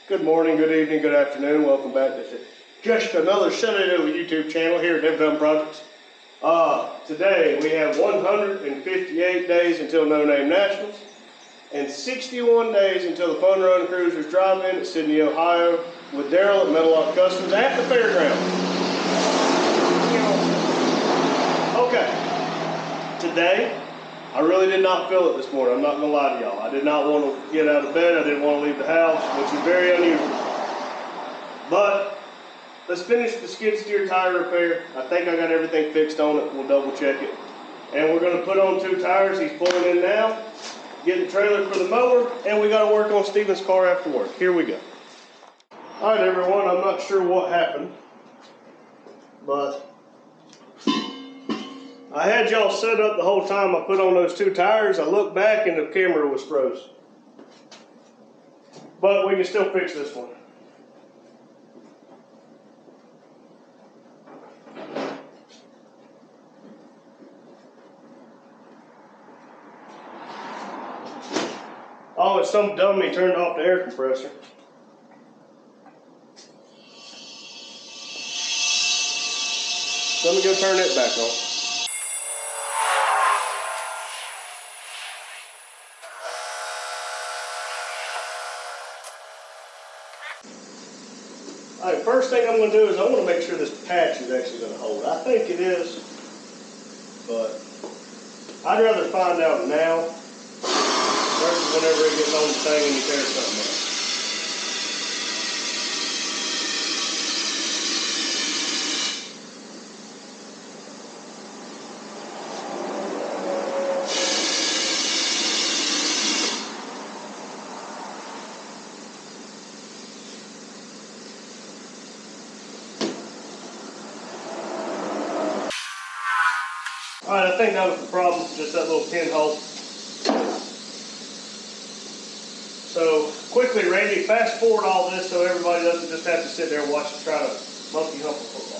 Good morning, good evening, good afternoon. Welcome back to just another Sunday Over YouTube channel here at Never Done Projects. Today we have 158 days until No Name Nationals and 61 days until the Fun Run Cruisers Drive-In at Sydney, Ohio with Daryl at Metal Lock Customs at the fairgrounds. Okay, today I really did not feel it this morning. I'm not going to lie to y'all. I did not want to get out of bed. I didn't want to leave the house, which is very unusual. But let's finish the skid steer tire repair. I think I got everything fixed on it. We'll double check it. And we're going to put on 2 tires. He's pulling in now. Get the trailer for the mower. And we got to work on Steven's car after work. Here we go. All right, everyone. I'm not sure what happened, but I had y'all set up the whole time I put on those 2 tires. I looked back and the camera was froze. But we can still fix this one. Oh, it's some dummy turned off the air compressor. Let me go turn it back on. All right, first thing I'm going to do is I want to make sure this patch is actually going to hold. I think it is, but I'd rather find out now versus whenever it gets on the thing and you tear something up. All right, I think that was the problem, just that little pinhole. So quickly, Randy, fast forward all this so everybody doesn't just have to sit there and watch you try to monkey hump a football.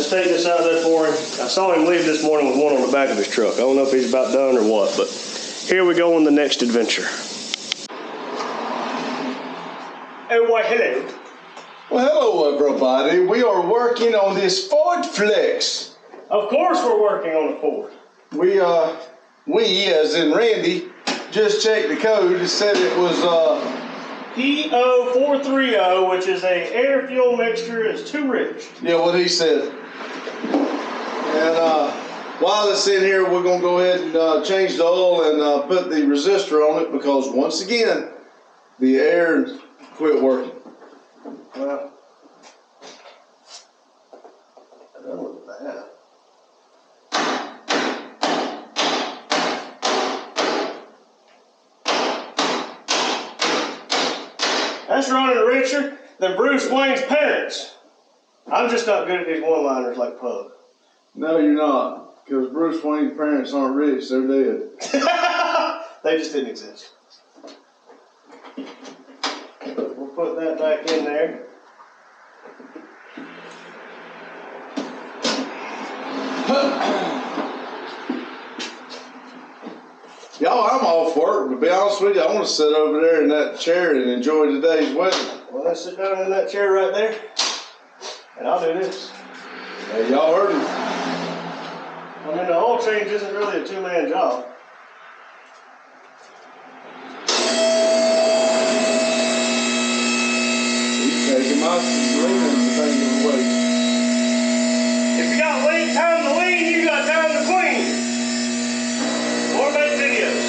Take this out of there for him. I saw him leave this morning with one on the back of his truck. I don't know if he's about done or what, but here we go on the next adventure. Oh, why, hello. Well, hello, everybody. We are working on this Ford Flex. Of course we're working on a Ford. We, as in Randy, just checked the code. It said it was, PO430, which is a air fuel mixture, is too rich. Yeah, what he said. And while it's in here, we're going to go ahead and change the oil and put the resistor on it because, once again, the air quit working. Well, done with that. That's running richer than Bruce Wayne's parents. I'm just not good at these one-liners like Pug. No, you're not, because Bruce Wayne's parents aren't rich, they're dead. They just didn't exist. We'll put that back in there. Y'all, I'm off work. To be honest with you, I want to sit over there in that chair and enjoy today's weather. Well, let's sit down in that chair right there, and I'll do this. Hey, y'all heard it. I mean, the oil change isn't really a two-man job. He's taking my lean and taking away. If you got time to lean, you got time to clean. Or make videos.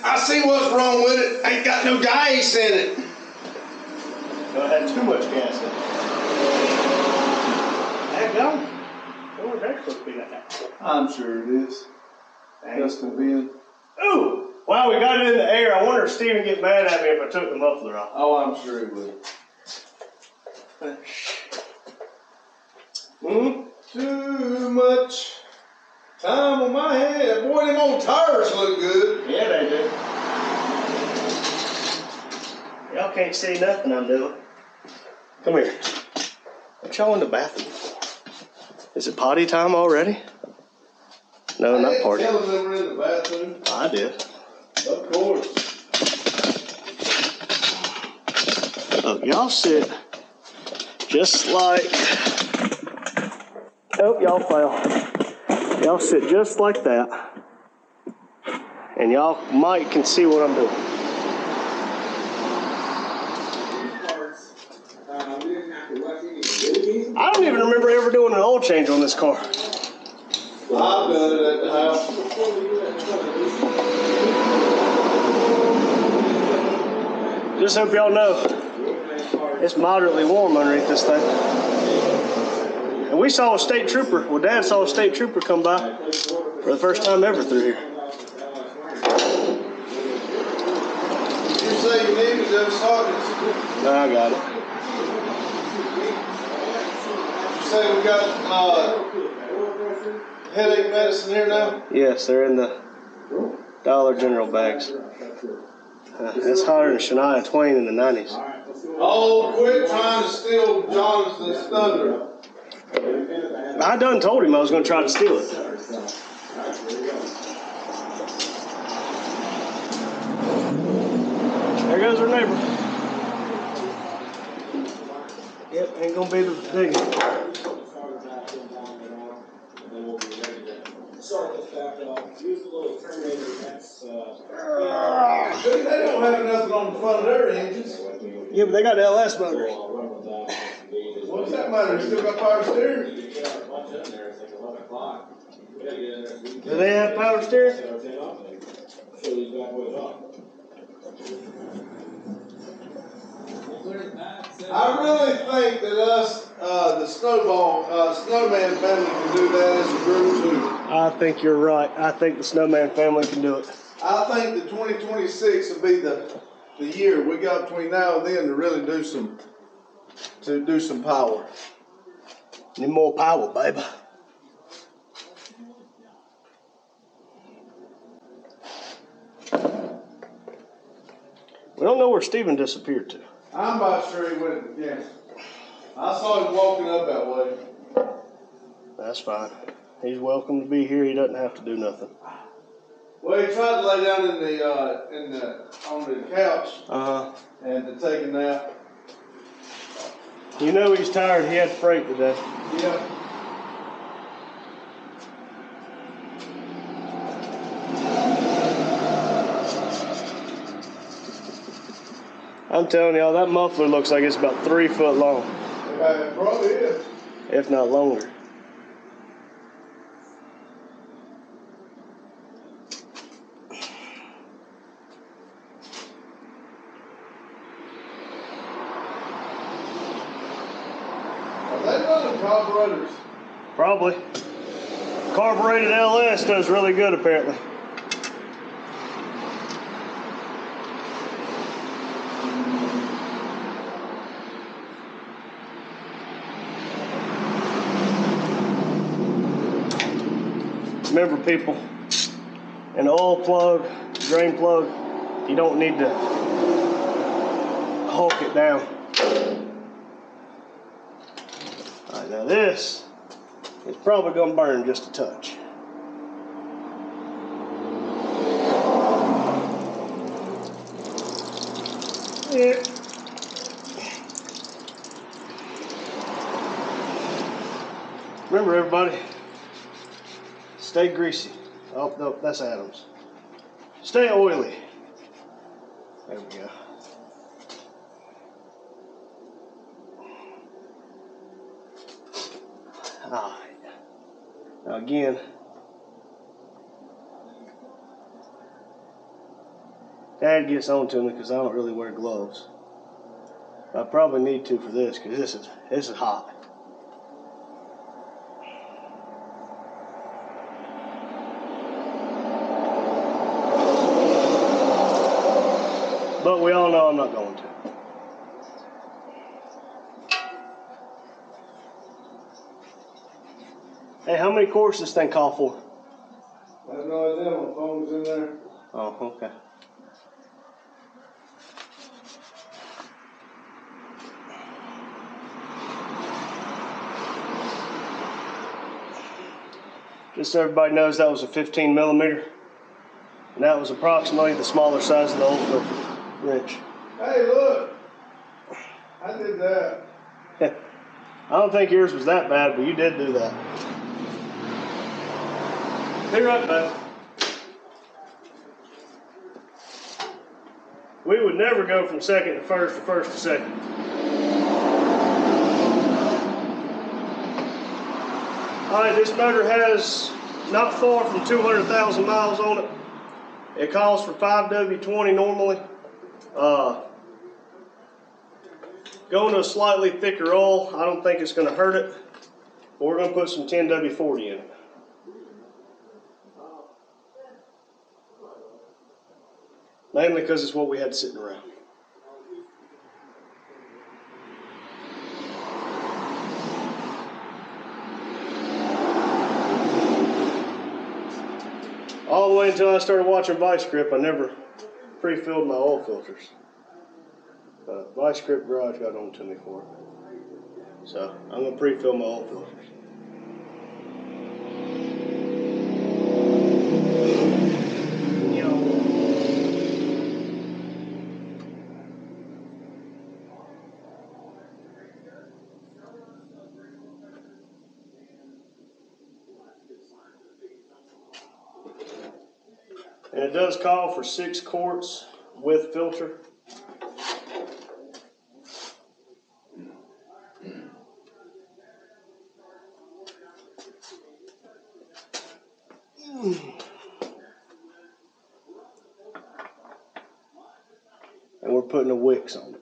I see what's wrong with it. Ain't got no gas in it. No, I had too much gas in it. Heck no. Oh, that's supposed to be like that. I'm sure it is. Justin being. Ooh! Wow, we got it in the air. I wonder if Steven would get mad at me if I took the muffler off. Oh, I'm sure he would. Too much time on my head. Boy, them old tires look good. Yeah, they do. Y'all can't see nothing I'm doing. Come here. What y'all in the bathroom for? Is it potty time already? No, not party. I didn't tell them they were in the bathroom. I did. Of course. Look, y'all sit just like... Oh, y'all fell. Y'all sit just like that. And y'all might can see what I'm doing. I don't even remember ever doing an oil change on this car. I've done it at the house. Just hope y'all know, it's moderately warm underneath this thing. And we saw a state trooper, well, Dad saw a state trooper come by for the first time ever through here. you need is those sockets. No, I got it. You say we got headache medicine here now? Yes, they're in the Dollar General bags. That's hotter than Shania Twain in the 90s. Oh, quit trying to steal Jonathan's thunder. I done told him I was going to try to steal it. There goes our neighbor. Yep, ain't going to be the digging. They don't have nothing on the front of their engines. Yeah, but they got LS motors. What's that matter? They still got power steering? Do they have power steering? I really think that us, the Snowman family can do that as a group too. I think you're right. I think the Snowman family can do it. I think that 2026 will be the year we got between now and then to really do some power. Need more power, baby. We don't know where Steven disappeared to. I'm about sure he went again. I saw him walking up that way. That's fine. He's welcome to be here. He doesn't have to do nothing. Well, he tried to lay down on the couch and to take a nap. You know he's tired. He had freight today. Yeah. I'm telling y'all, that muffler looks like it's about 3 foot long. It probably is. If not longer. Are they running carburetors? Probably. Carbureted LS does really good, apparently. Remember, people, an oil plug, drain plug, you don't need to hulk it down. All right, now this is probably going to burn just a touch. Yeah. Remember, everybody, stay greasy. Oh, no, that's Adams. Stay oily. There we go. All right. Now again, Dad gets on to me because I don't really wear gloves. I probably need to for this because this is hot. But we all know I'm not going to. Hey, how many quarts this thing call for? I have no idea. My phone's in there. Oh, okay. Just so everybody knows, that was a 15 millimeter. And that was approximately the smaller size of the old wrench. Hey, look. I did that. I don't think yours was that bad, but you did do that. Be right back. We would never go from second to first to second. All right, this motor has not far from 200,000 miles on it. It calls for 5W20 normally. Going to a slightly thicker oil, I don't think it's going to hurt it. But we're going to put some 10W40 in it. Mainly because it's what we had sitting around. until I started watching Vice Grip, I never pre-filled my oil filters. Vice Grip Garage got on to me for it. So I'm gonna pre-fill my oil filters. And it does call for 6 quarts with filter. And we're putting a wicks on it.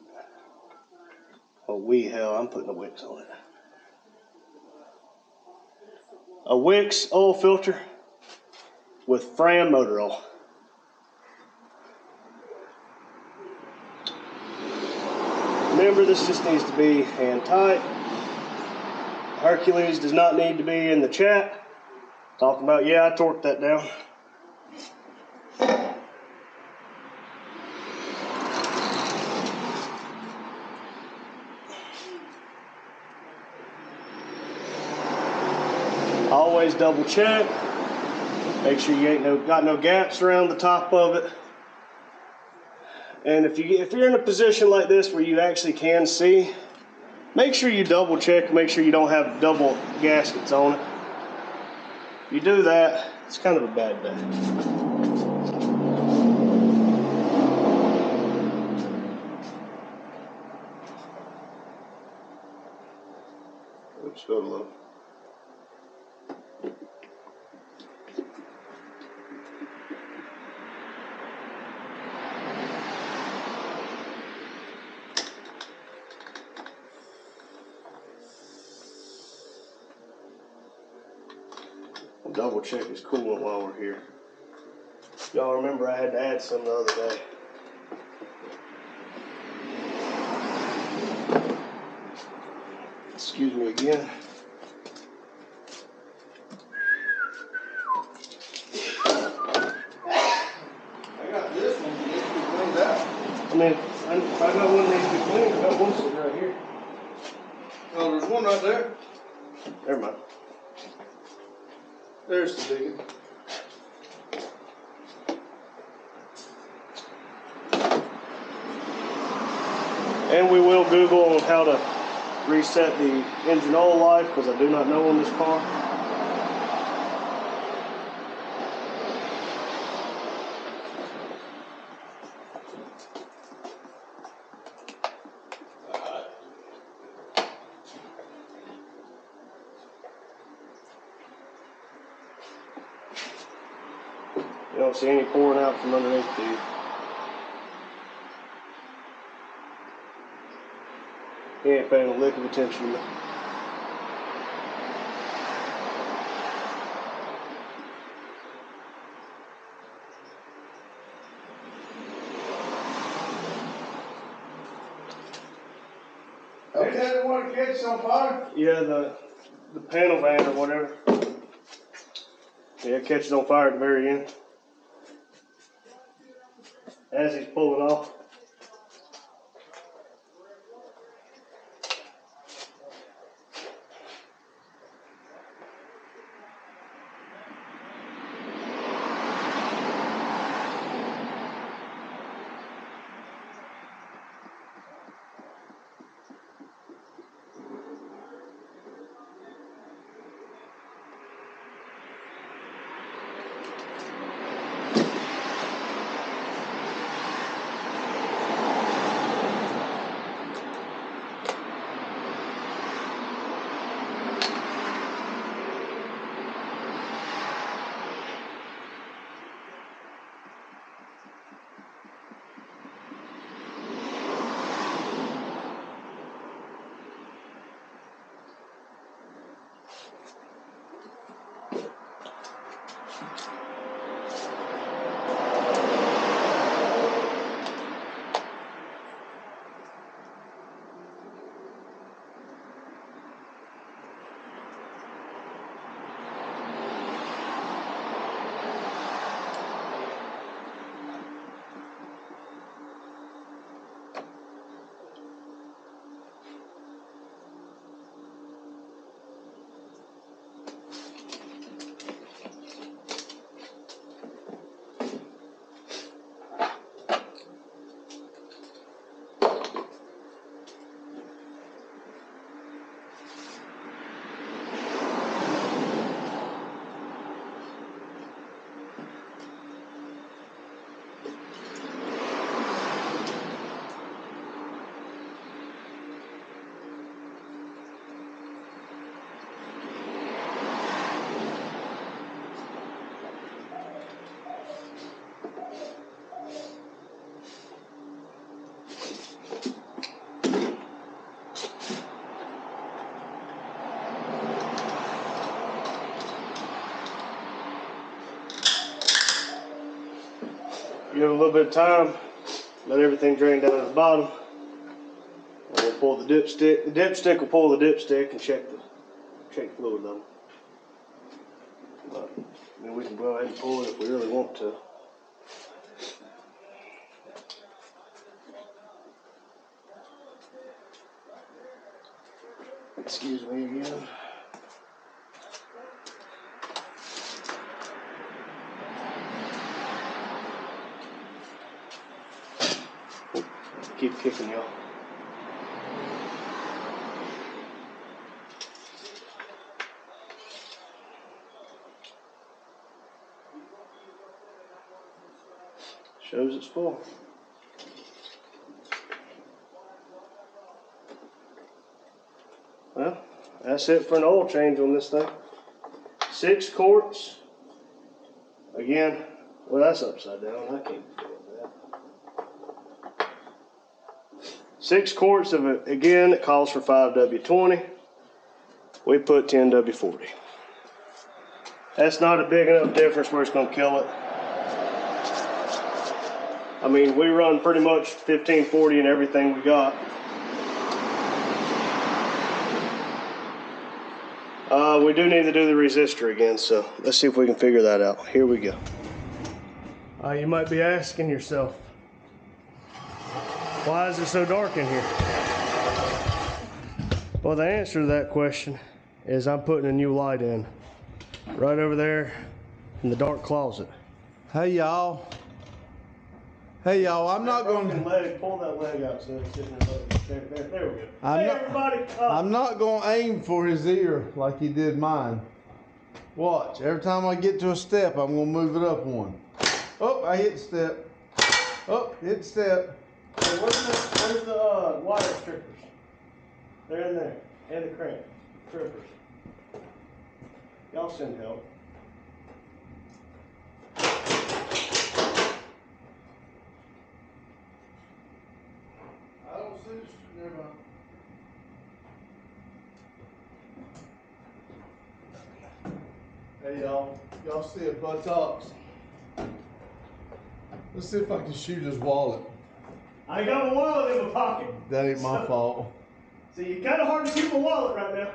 Oh, I'm putting a wicks on it. A wicks oil filter with Fram motor oil. Remember, this just needs to be hand tight. Hercules does not need to be in the chat. Talking about, yeah, I torqued that down. Always double check. Make sure you ain't got no gaps around the top of it. And if you're in a position like this where you actually can see, make sure you double check, make sure you don't have double gaskets on it. If you do that, it's kind of a bad day. Oops, go to low. Double check his coolant while we're here. Y'all remember I had to add some the other day. Excuse me again. I got this one that needs to be cleaned out. I mean, I got one that needs to be cleaned. I got one sitting right here. Oh, there's one right there. Never mind. There's the big one. And we will Google on how to reset the engine oil life, because I do not know on this car. You don't see any pouring out from underneath, do you? He ain't paying a lick of attention to me. Ain't that the one that catches on fire? Yeah, the panel van or whatever. Yeah, it catches on fire at the very end. As he's pulling off. Give it a little bit of time. Let everything drain down to the bottom. And we'll pull the dipstick. The dipstick will pull the dipstick and check the fluid level. But, I mean, we can go ahead and pull it if we really want to. Excuse me again. Keep kicking, y'all. Shows it's full. Well, that's it for an oil change on this thing. 6 quarts. Again, well, that's upside down. I can't feel that. 6 quarts of it. Again, it calls for 5W20. We put 10W40. That's not a big enough difference where it's going to kill it. I mean, we run pretty much 1540 in everything we got. We do need to do the resistor again, so let's see if we can figure that out. Here we go. You might be asking yourself, why is it so dark in here? Well, the answer to that question is I'm putting a new light in right over there in the dark closet. Hey y'all. Hey y'all, I'm not going to pull that leg out so it's sitting there. There we go. Hey everybody. I'm not going to aim for his ear like he did mine. Watch, every time I get to a step, I'm going to move it up one. Oh, I hit the step. Oh, hit the step. Hey, where's the wire strippers? They're in there. And the crank. Strippers. Y'all send help. I don't see the stripper. Hey y'all, y'all see it, buttocks? Let's see if I can shoot his wallet. I ain't got a wallet in my pocket. That ain't my fault. See, it's kind of hard to keep a wallet right now.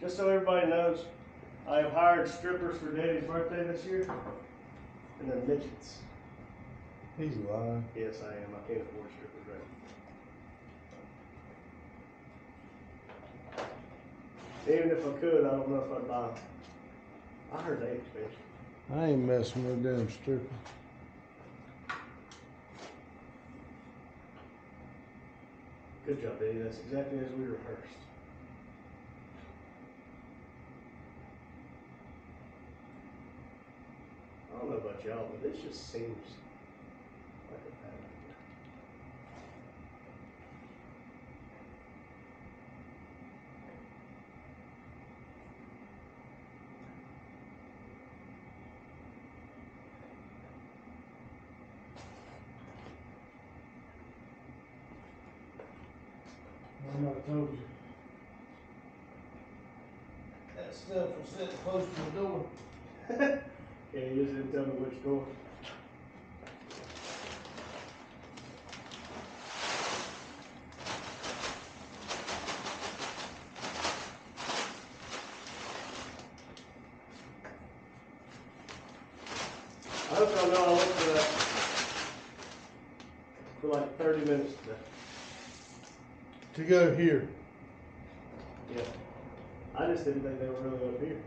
Just so everybody knows, I have hired strippers for Daddy's birthday this year, and they're midgets. He's lying. Yes, I am. I can't afford strippers right now. Even if I could, I don't know if I'd buy them. I heard they expensive. I ain't messing with them strippers. Good job, Daddy. That's exactly as we rehearsed. I don't know about y'all, but this just seems like a bad idea. I might have told you. That stuff was sitting close to the door. Yeah, you just didn't tell me which door. I hope y'all know I looked for that for like 30 minutes today. To go here. Yeah. I just didn't think they were really up here.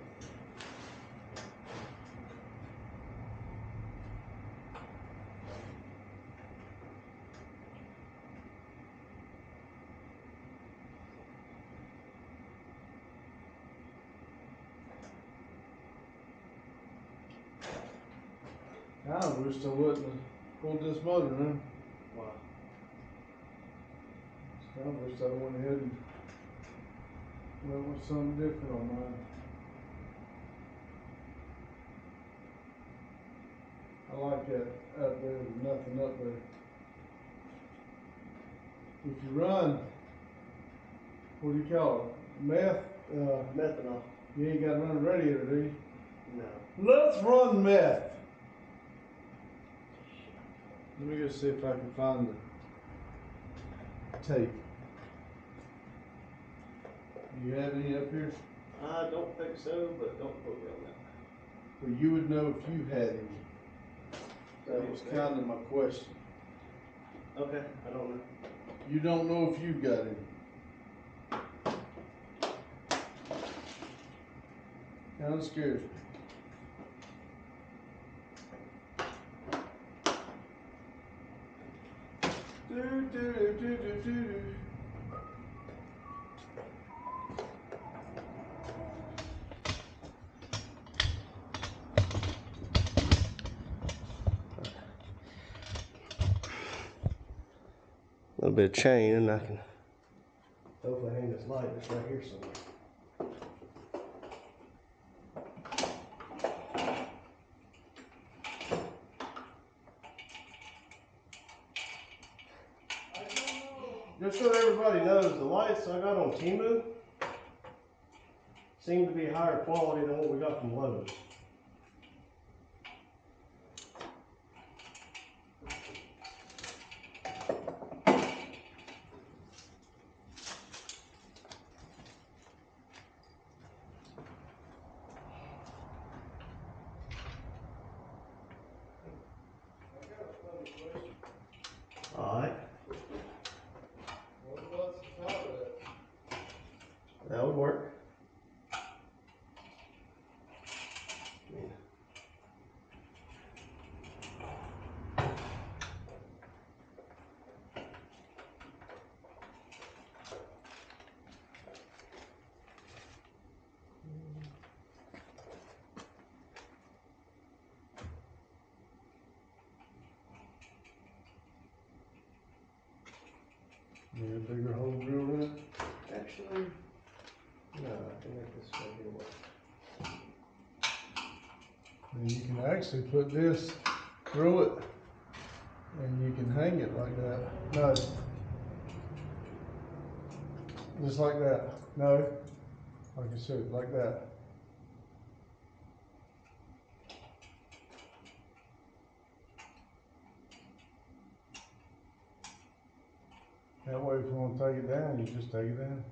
I wish I wouldn't have pulled this motor in. Wow. I wish I went ahead and went with something different on mine. I like that up there with nothing up there. If you run What do you call it? Meth? Methanol. You ain't got to run the radiator, do you? No. Let's run meth. Let me go see if I can find the tape. Do you have any up here? I don't think so, but don't quote me on that. Well, you would know if you had any. That was kind of my question. Okay, I don't know. You don't know if you got any. Kind of scares me. A little bit of chain, and I can hopefully hang this light that's right here somewhere. Just so everybody knows, the lights I got on Temu seem to be higher quality than what we got from Lowe's. Alright. What about the top of that? That would work. Need a bigger hole drilled in it? Actually, no, I can make this right here work. And you can actually put this through it and you can hang it like that. No. Just like that. No. Like I said, like that. That way if you want to take it down, you just take it down.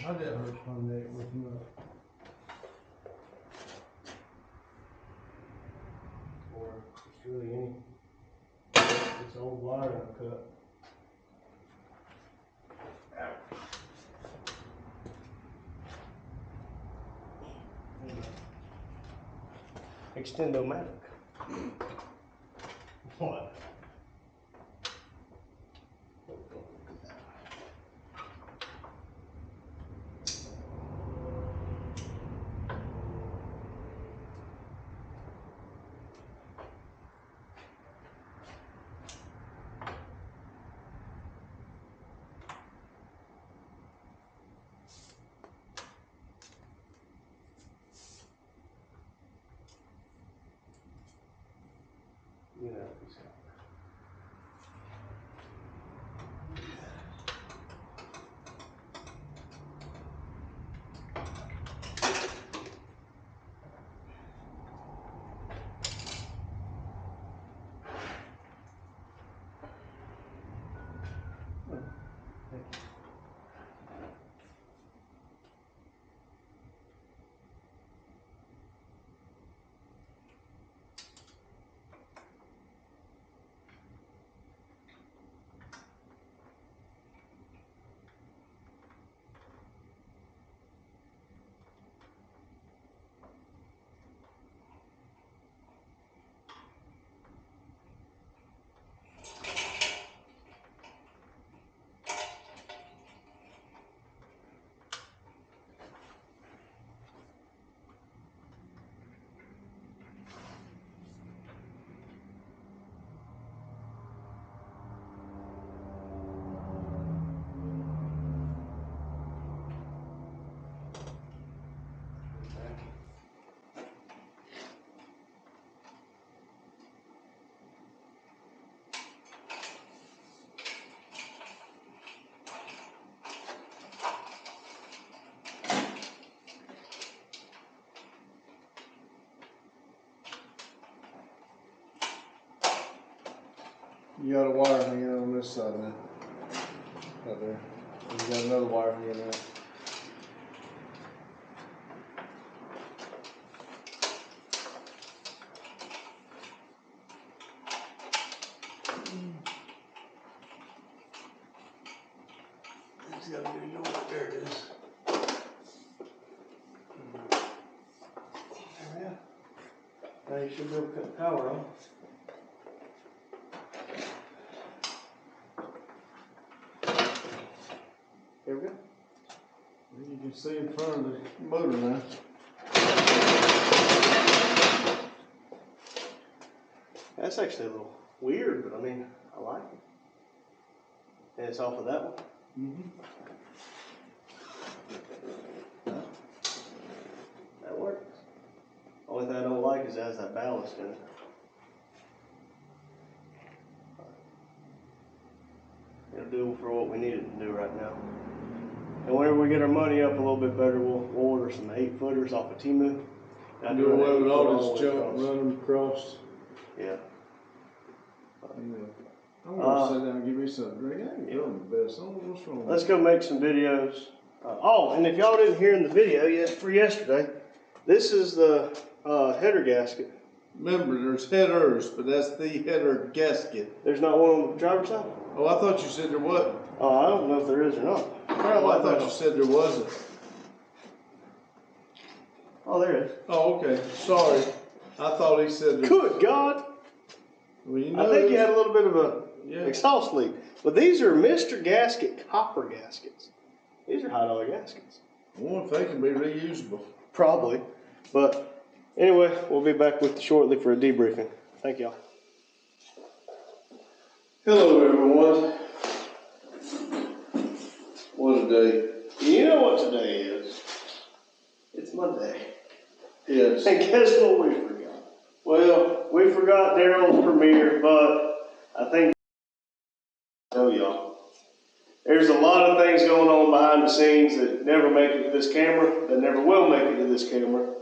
I did hurt my neck with them. Or it's really any. It's old wire I cut. Extendo-matic. What? You got a wire hanging on this side now. Right there. And you got another wire hanging out. It's got to be going right there. It is. There we go. Now you should be able to cut the power on. There we go. You can see in front of the motor now. That's actually a little weird, but I mean, I like it. And it's off of that one. Mm-hmm. That works. Only thing I don't like is it has that ballast in it. It'll do for what we need it to do right now. And whenever we get our money up a little bit better, we'll order some 8-footers off of Temu. And do away with all this junk, run them across. Yeah. I'm gonna sit down and give me something to drink. I ain't doing the best. I don't know what's wrong. Let's go make some videos. Oh, and if y'all didn't hear in the video for yesterday, this is the header gasket. Remember, there's headers, but that's the header gasket. There's not one on the driver's side? Oh, I thought you said there wasn't. Oh, I don't know if there is or not. Oh, I thought you said there wasn't. Oh, there is. Oh, okay. Sorry. I thought he said there. Good God. Well, you know, I think you had a little bit of a exhaust leak. But these are Mr. Gasket copper gaskets. These are high dollar gaskets. I wonder if they can be reusable. Probably. But anyway, we'll be back with you shortly for a debriefing. Thank y'all. Hello, everyone. What a day. You know what today is? It's Monday. Yes. And guess what we forgot? Well, we forgot Daryl's premiere, but I think I'll tell y'all. There's a lot of things going on behind the scenes that never make it to this camera, that never will make it to this camera,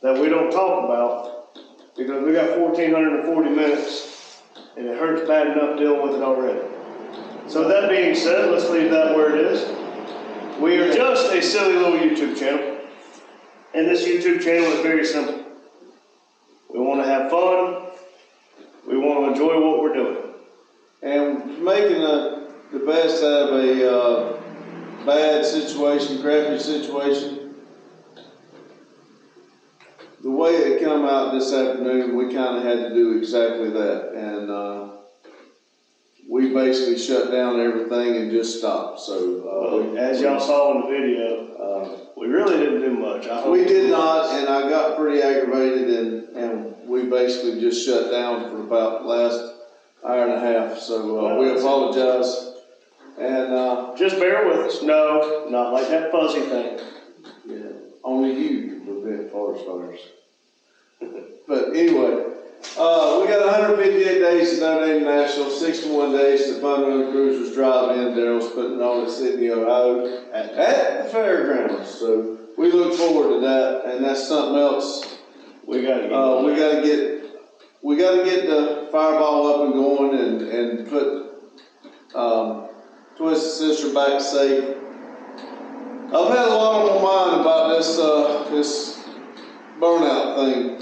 that we don't talk about because we got 1,440 minutes and it hurts bad enough dealing with it already. So that being said, let's leave that where it is. We are just a silly little YouTube channel. And this YouTube channel is very simple. We want to have fun. We want to enjoy what we're doing. And making the best out of a bad situation, crappy situation. The way it come out this afternoon, we kind of had to do exactly that. And we basically shut down everything and just stopped. So as y'all saw in the video, we really didn't do much. We did not, and I got pretty aggravated, and we basically just shut down for about the last hour and a half. So we apologize, and just bear with us. No, not like that fuzzy thing. Yeah, only you can prevent forest fires. But anyway, we got 158 days to donate Nashville, 61 days to fund when the Cruisers drive in. Daryl's putting it on at Sydney, Ohio, at the fairgrounds. So we look forward to that, and that's something else. We got to get the fireball up and going, and put Twisted Sister back safe. I've had a lot on my mind about this burnout thing.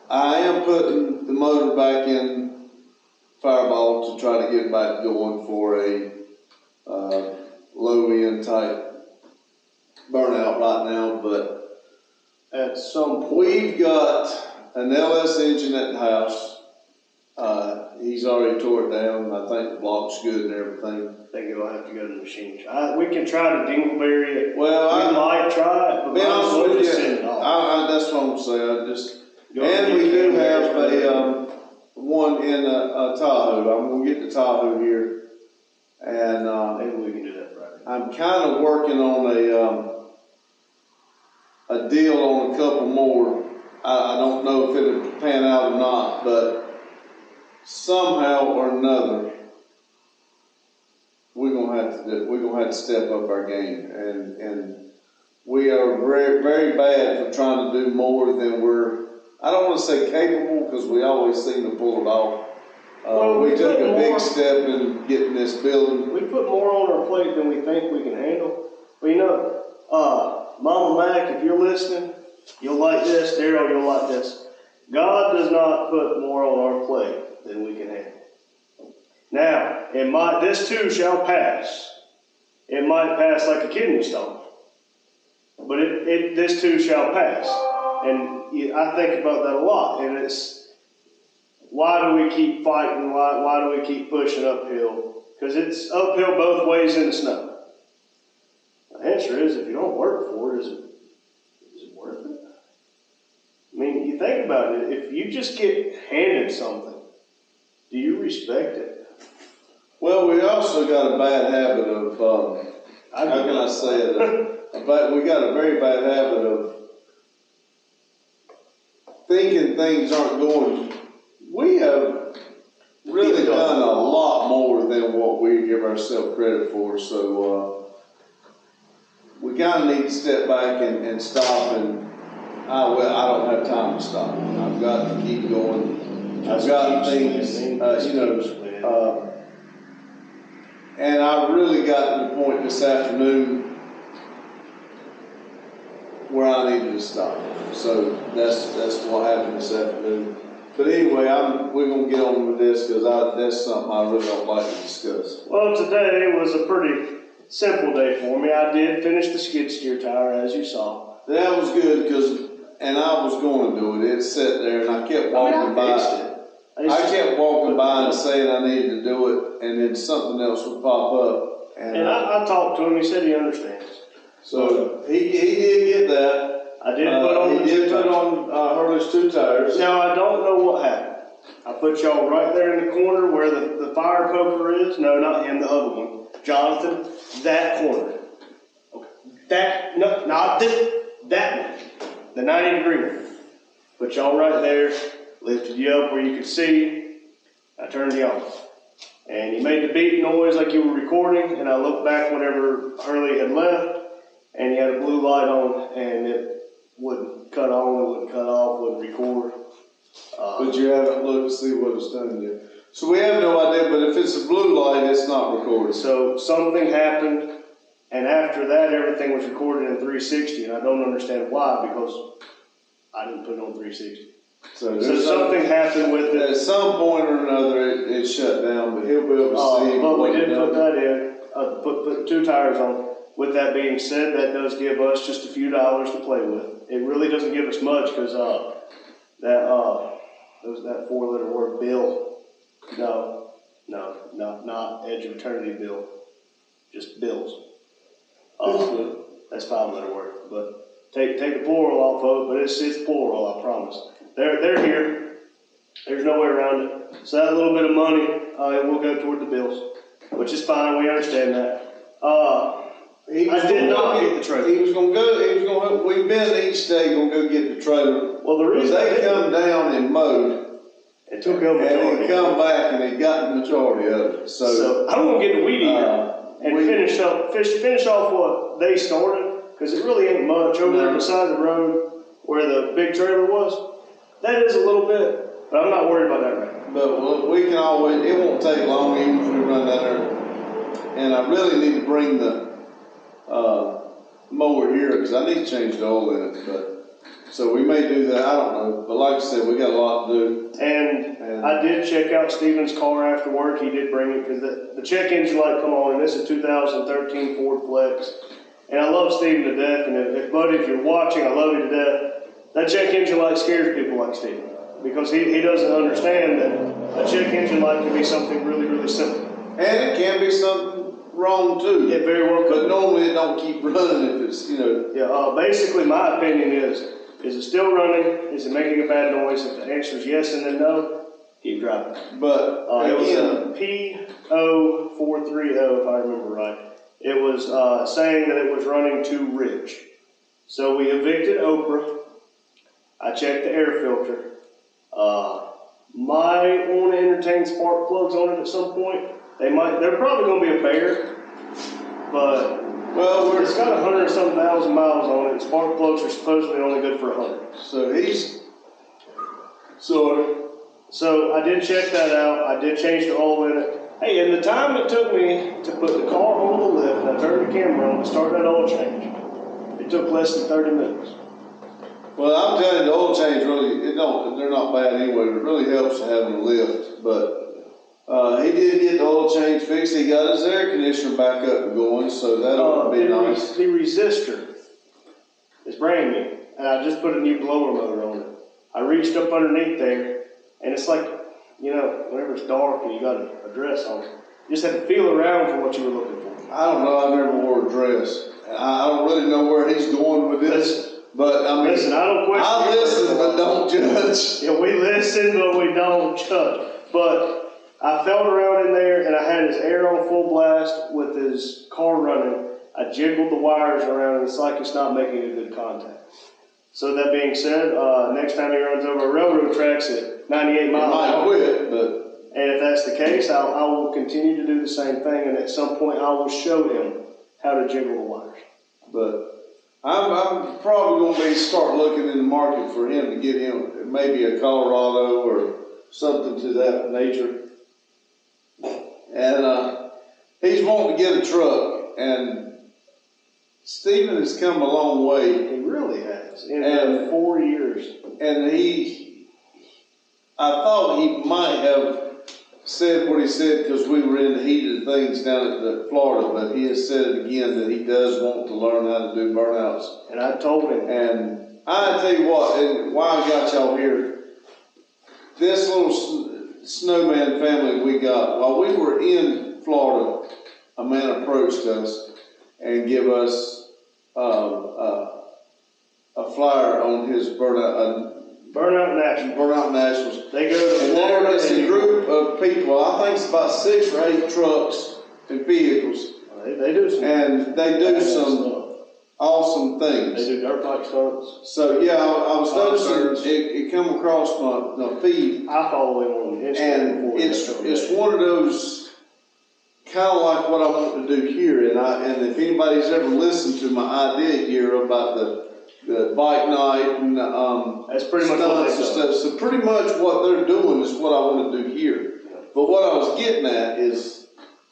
I am putting the motor back in Fireball to try to get back going for a low end type burnout right now, but at some point we've got an LS engine at the house. He's already tore it down. I think the block's good and everything. I think it'll have to go to the machine. We can try to dingleberry it. Well, I might try it, but be honest with you, send it off. that's what I'm saying. And we do have a one in a Tahoe. I'm gonna get the Tahoe here, and maybe we can do that Friday. I'm kind of working on a deal on a couple more. I don't know if it'll pan out or not, but somehow or another, we're gonna have to step up our game, and we are very, very bad for trying to do more than we're I don't wanna say capable, because we always seem to pull it off. Well, We we took put a big more- step in getting this building. We put more on our plate than we think we can handle. But you know, Mama Mac, if you're listening, you'll like this. Daryl, you'll like this. God does not put more on our plate than we can handle. Now, this too shall pass. It might pass like a kidney stone, but this too shall pass. And I think about that a lot. And it's, why do we keep fighting? Why do we keep pushing uphill? Because it's uphill both ways in the snow. The answer is, if you don't work for it, is it worth it? I mean, you think about it. If you just get handed something, do you respect it? Well, we also got a bad habit of, how can I say it? We got a very bad habit of thinking things aren't going. We have really done a lot more than what we give ourselves credit for, so we kind of need to step back and stop and, well, I don't have time to stop. I've got to keep going. I've got things, and I really got to the point this afternoon where I needed to stop. So that's what happened this afternoon. But anyway, we're gonna get on with this because that's something I really don't like to discuss. Well, today was a pretty simple day for me. I did finish the skid steer tire, as you saw. That was good and I was going to do it. It sat there and I kept walking by. I kept walking by and saying I needed to do it, and then something else would pop up. And I talked to him. He said he understands. So he did get that. I did put on. He did put on Hurley's 2 tires. Now I don't know what happened. I put y'all right there in the corner where the fire poker is. No, not him. The other one, Jonathan. That corner. Okay. That no, not this. That one. The 90-degree one. Put y'all right there. Lifted you up where you could see. I turned you on. And you made the beep noise like you were recording, and I looked back whenever Hurley had left, and you had a blue light on, and it wouldn't cut on, it wouldn't cut off, wouldn't record. But you haven't looked to see what it's done yet. So we have no idea, but if it's a blue light, it's not recorded. So something happened, and after that, everything was recorded in 360, and I don't understand why, because I didn't put it on 360. So something happened with it. At some point or another, it shut down, but he'll be able to see. But we did put that in, put 2 tires on. With that being said, that does give us just a few dollars to play with. It really doesn't give us much because that 4-letter word, bill. No, not Edge of Eternity bill. Just bills. That's 5-letter word. But take the plural off of it, but it's plural, I promise. They're here. There's no way around it. So that little bit of money, it will go toward the bills, which is fine. We understand that. I did not get the trailer. He was gonna go. We've been each day gonna go get the trailer. Well, the reason they come down and mowed, it took over, and he come back and he got the majority of it. So I'm gonna get the weed eater and finish off what they started, because it really ain't much over there beside the road where the big trailer was. That is a little bit, but I'm not worried about that right now. But we can always. It won't take long even if we run that there. And I really need to bring the mower here because I need to change the oil in it. But so we may do that. I don't know. But like I said, we got a lot to do. And I did check out Steven's car after work. He did bring it because the check engine light come on, and this is 2013 Ford Flex. And I love Steven to death. And if buddy, if you're watching, I love you to death. That check engine light scares people like Steven because he doesn't understand that a check engine light can be something really, really simple. And it can be something wrong too. It very well could. But normally it don't keep running if it's, Yeah, basically my opinion is it still running? Is it making a bad noise? If the answer is yes and then no, keep driving. But it was a P0430 if I remember right. It was saying that it was running too rich. So we evicted Oprah. I checked the air filter. Might want to entertain spark plugs on it at some point. They're probably going to be a bear, but it's got 100 and some thousand miles on it. And spark plugs are supposedly only good for 100. So he's So I did check that out. I did change the oil in it. Hey, and the time it took me to put the car on the lift and I turned the camera on to start that oil change, it took less than 30 minutes. Well, I'm telling you, the oil change really, they're not bad anyway, but it really helps having a lift. But he did get the oil change fixed. He got his air conditioner back up and going, so that'll be nice. The resistor is brand new, and I just put a new blower motor on it. I reached up underneath there, and it's like, you know, whenever it's dark and you got a dress on, you just had to feel around for what you were looking for. I don't know, I never wore a dress. I don't really know where he's going with this. But I mean, listen, I don't question. I listen, but don't judge. Yeah, we listen, but we don't judge. But I felt around in there, and I had his air on full blast with his car running. I jiggled the wires around, and it's like it's not making a good contact. So that being said, next time he runs over railroad tracks at 98 miles an hour, quit, but and if that's the case, I will continue to do the same thing, and at some point I will show him how to jiggle the wires. But I'm probably going to start looking in the market for him to get him maybe a Colorado or something to that nature. And he's wanting to get a truck, and Stephen has come a long way. He really has in 4 years. And I thought he might have said what he said because we were in the heat of things down at Florida, but he has said it again that he does want to learn how to do burnouts. And I told him. And I tell you what, and why I got y'all here, this little snowman family we got, while we were in Florida, a man approached us and gave us a flyer on his burnout. Burnout Nationals. They go to Florida. It's a group of people. I think it's about 6 or 8 trucks and vehicles. They do some. And they do some awesome things. They do dirt bike stunts. So yeah, I was noticing it come across my feed. I follow him on Instagram. And it's one of those kind of like what I want to do here. And if anybody's ever listened to my idea here about the bike night and that's pretty much what they do. Stuff. So pretty much what they're doing is what I want to do here. But what I was getting at is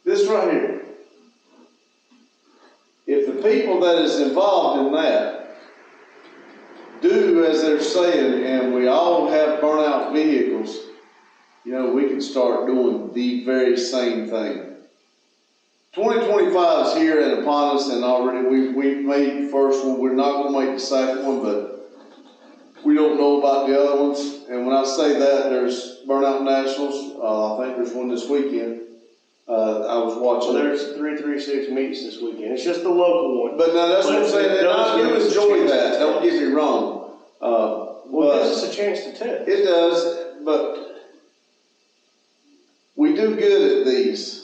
this right here. If the people that is involved in that do as they're saying, and we all have burnout vehicles, you know, we can start doing the very same thing. 2025 is here and upon us, and already we've made the first one. We're not going to make the second one, but we don't know about the other ones. And when I say that, there's Burnout Nationals. I think there's one this weekend. I was watching. Well, there's 336 meets this weekend. It's just the local one. But now that's what I'm saying. And I do enjoy that. Don't get me wrong. Well, it gives us a chance to test. It does, but we do good at these.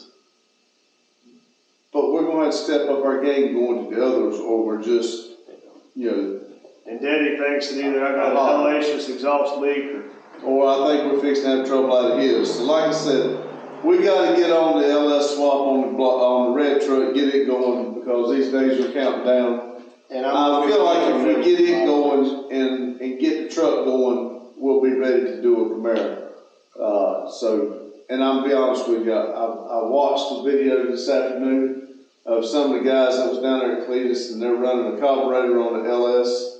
But we're going to have to step up our game going to the others, or we're just, you know. And Daddy thinks that either I got a hellacious exhaust leak or I think we're fixing to have trouble out of his. So like I said, we got to get on the LS swap on the red truck, get it going, because these days are counting down. And I feel like if we get it going and get the truck going, we'll be ready to do a Camaro. And I'm gonna be honest with you, I watched the video this afternoon of some of the guys that was down there at Cletus, and they're running a carburetor on the LS,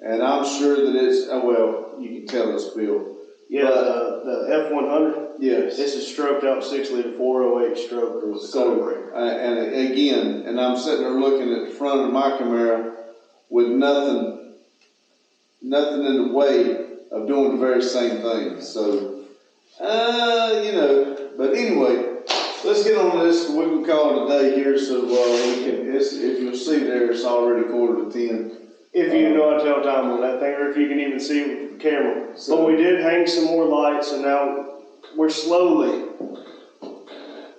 and I'm sure that it's, well, you can tell it's built. Yeah, the F100. Yes. This is stroked out 6-liter 408 stroker with a carburetor. And again, and I'm sitting there looking at the front of my Camaro with nothing in the way of doing the very same thing. So, you know, but anyway, let's get on this. We can call it a day here, so we can. If you'll see there, it's already 9:45. If you know I tell time on that thing, or if you can even see it with the camera. So, but we did hang some more lights, and now we're slowly.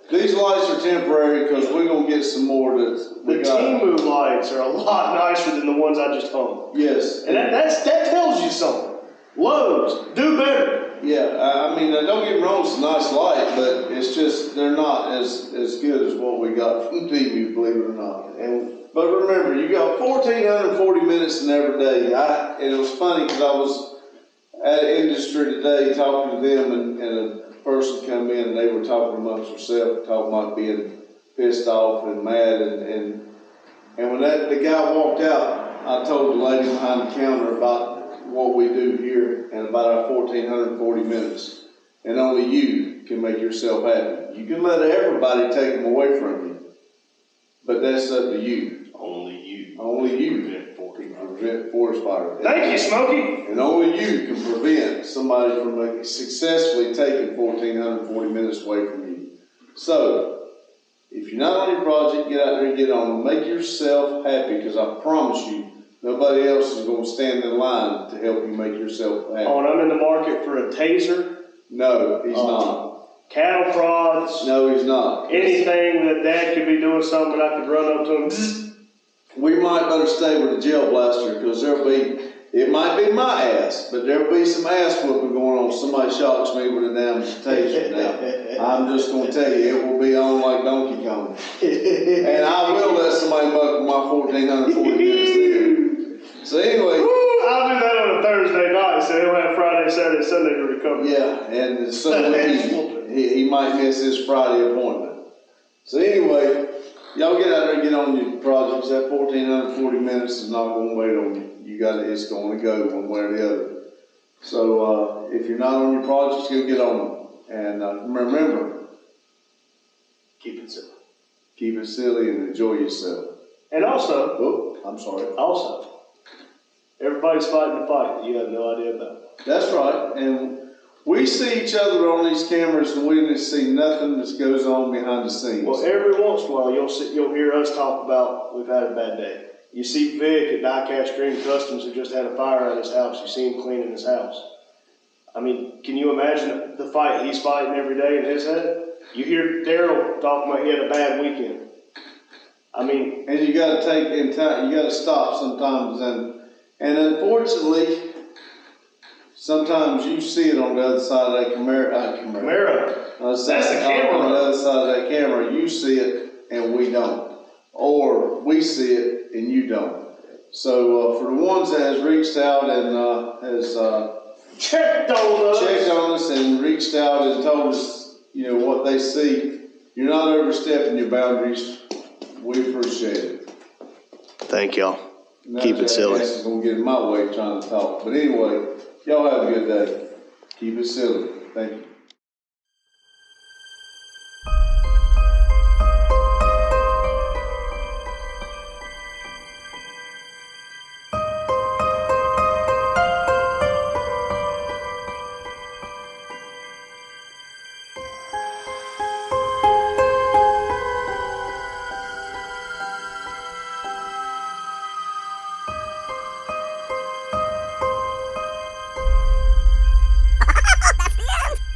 These lights are temporary because we're gonna get some more. The Timu lights are a lot nicer than the ones I just hung. Yes, and that tells you something. Lowe's, do better. Yeah, I mean, don't get me wrong, it's a nice light, but it's just, they're not as good as what we got from TV, believe it or not. But remember, you got 1,440 minutes in every day. And it was funny because at an industry today, talking to them, and a person come in and they were talking amongst themselves, talking about being pissed off and mad, and when the guy walked out, I told the lady behind the counter about what we do here and about our 1,440 minutes. And only you can make yourself happy. You can let everybody take them away from you, but that's up to you. Only you. Only you can prevent forest fire. Thank you, Smokey. And only you can prevent somebody from successfully taking 1,440 minutes away from you. So, if you're not on your project, get out there and get on. Make yourself happy, because I promise you, nobody else is going to stand in line to help you make yourself happy. Oh, and I'm in the market for a taser. No, he's not. Cattle prods. No, he's not. Anything that Dad could be doing something, I could run up to him. We might better stay with the gel blaster, because it might be my ass, but there'll be some ass whooping going on. Somebody shocks me with a damn taser now. I'm just going to tell you, it will be on like Donkey Kong. And I will let somebody muck with my 1,440 minutes there. So anyway. I'll do that on a Thursday night, so he'll have Friday, Saturday, Sunday to recover. Yeah, and so he might miss his Friday appointment. So anyway, y'all get out there and get on your projects. That 1,440 minutes is not going to wait on you. It's going to go one way or the other. So if you're not on your projects, go get on them. And remember, Keep it simple. Keep it silly and enjoy yourself. And also, Oh, I'm sorry. Everybody's fighting a fight that you have no idea about. That's right. And we see each other on these cameras, and we didn't see nothing that goes on behind the scenes. Well, every once in a while, you'll hear us talk about we've had a bad day. You see Vic at Diecast Green Customs, who just had a fire at his house. You see him cleaning his house. I mean, can you imagine the fight he's fighting every day in his head? You hear Daryl talking about he had a bad weekend. I mean, and you got to take in time. You got to stop sometimes, and unfortunately, sometimes you see it on the other side of that camera. That's the camera. On the other side of that camera, you see it and we don't, or we see it and you don't. So for the ones that has reached out and has checked on us and reached out and told us, what they see, you're not overstepping your boundaries. We appreciate it. Thank y'all. Keep it silly. Is going to get in my way trying to talk. But anyway, y'all have a good day. Keep it silly. Thank you.